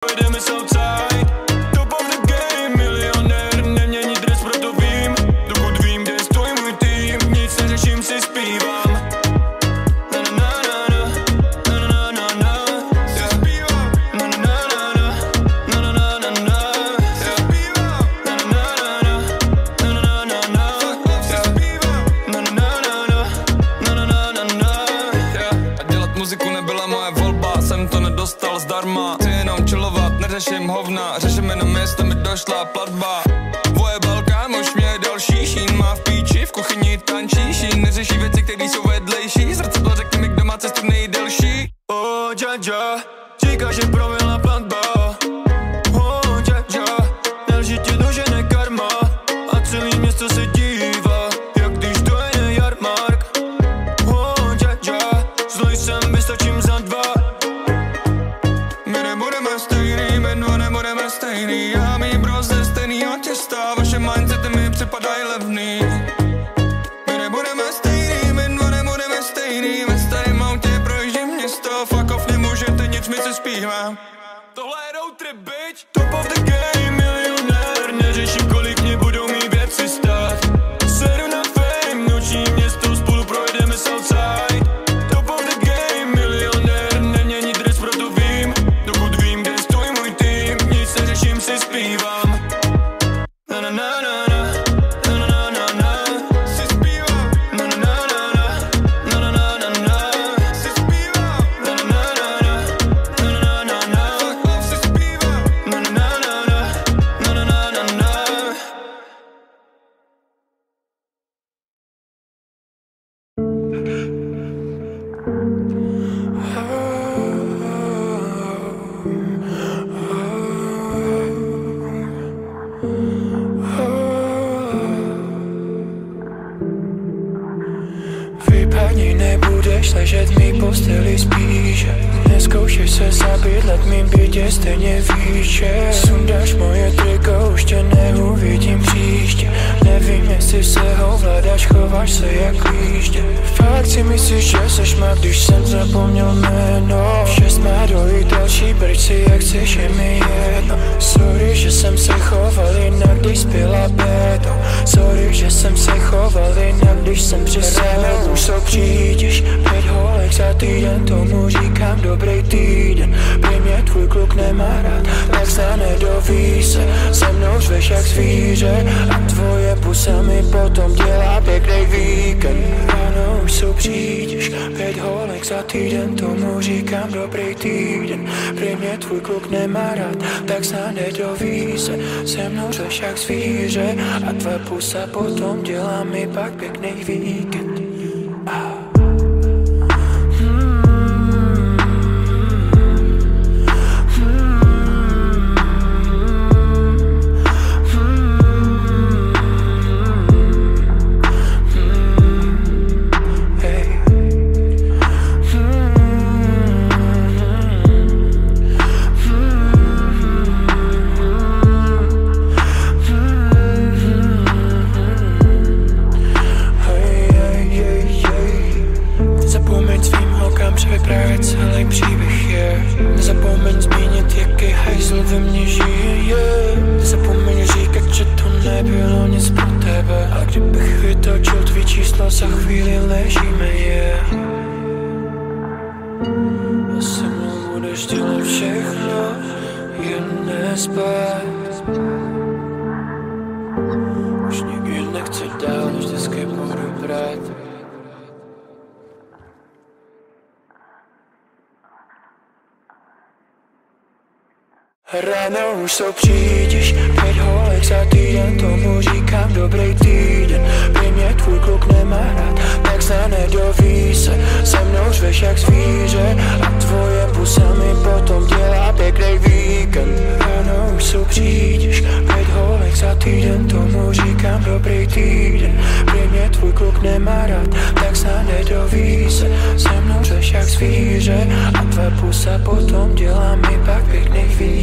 Projdeme Southside, top of the game, milionér, nemění dres, proto vím. Dokud vím, kde stojí můj tým, nic neřeším, si zpívám. Muziku nebyla moje volba, jsem to nedostal zdarma. Chci jenom chillovat, neřeším hovna, řeším jenom jestli mi došla platba. Tvoje Balkán už mě další, šín má v píči, v kuchyni tančí, šín neřeší věci, které jsou vedlejší. Zrcadlo řekni mi, kdo má cestu nejdelší. Oh, Jaja, říká, že proměla platba. Oh, Jaja, nelží ti dožene karma a celý město se dívá, jak když dojene jarmark. Oh, Jaja, zlej jsem, vystačím za dva. My nebudeme stejný, my dva nebudeme stejný. Já mý bro ze stejnýho těsta, vaše mindsety mi připadají levný. My nebudeme stejný, my dva nebudeme stejný. Ve starém autě projíždím město, fuck off, nemůžete nic, my se zpívám. Tohle je road trip, bitch. Top of the game, milionér, neřeším, kolik mě budou mý věci stát. Sedu na fame, noční město, spolu projdeme Southside. Top of the game, milionér, nemění dres, proto vím. Dokud vím, kde stojí můj tým, nic neřeším, si zpívám. Na na na na na, na na na na, si zpívám. Na na na na na, na na na na, si zpívám. Na na na na, na na na na, fuck off, si zpívám. Na na na na, na na na na. Vypadni, nebudeš ležet mý posteli spíše. Neskoušej se zabydlet mým bytě, stejně víš, že sundáš moje triko, už tě neuvidím příště. Nevím, jestli se ovládáš, chováš se jak klíště. Fakt si myslíš, že seš má, když jsem zapomněl jméno. Šest má dojít další, brď si jak chceš, je mi jedno. Sorry, že jsem se choval jinak, když spila béto. Sorry, že jsem se choval jinak, když jsem přesáhl. Už so přijdeš, 5 holek za týden, tomu říkám dobrý týden. Prý mě tvůj kluk nemá rád, tak se nedoví se. Se mnou řveš jak zvíře a tvoje pusa mi potom dělá pěknej víkend. Ráno už so přijdeš, 5 holek za týden, tomu říkám dobrý týden. Prý mě tvůj kluk nemá rád, tak se nedoví se. Se mnou řveš jak zvíře a tvoje pusa potom dělá mi pak pěknej víkend. Vyprávět celý příběh je. Nezapomeň zmínit, jaký hajzl ve mně žije. Nezapomeň říkat, že to nebylo nic pro tebe. A kdybych vytočil tvý číslo, za chvíli ležíme je. A se mnou budeš dělat všechno, jen nespát. Už nikdy nechci dál, než vždycky budu brát. Ráno už so přijdeš, 5 holek za týden, tomu říkám dobrý týden. Prý mě tvůj kluk nemá rád, tak se nedoví se. Se mnou řveš jak zvíře a tvoje pusa mi potom dělá pěknej víkend. Ráno už so přijdeš, 5 holek za týden, tomu říkám dobrý týden. Prý mě tvůj kluk nemá rád, tak se nedoví se. Se mnou řveš jak zvíře a tvoje pusa potom dělá mi pak pěknej víkend.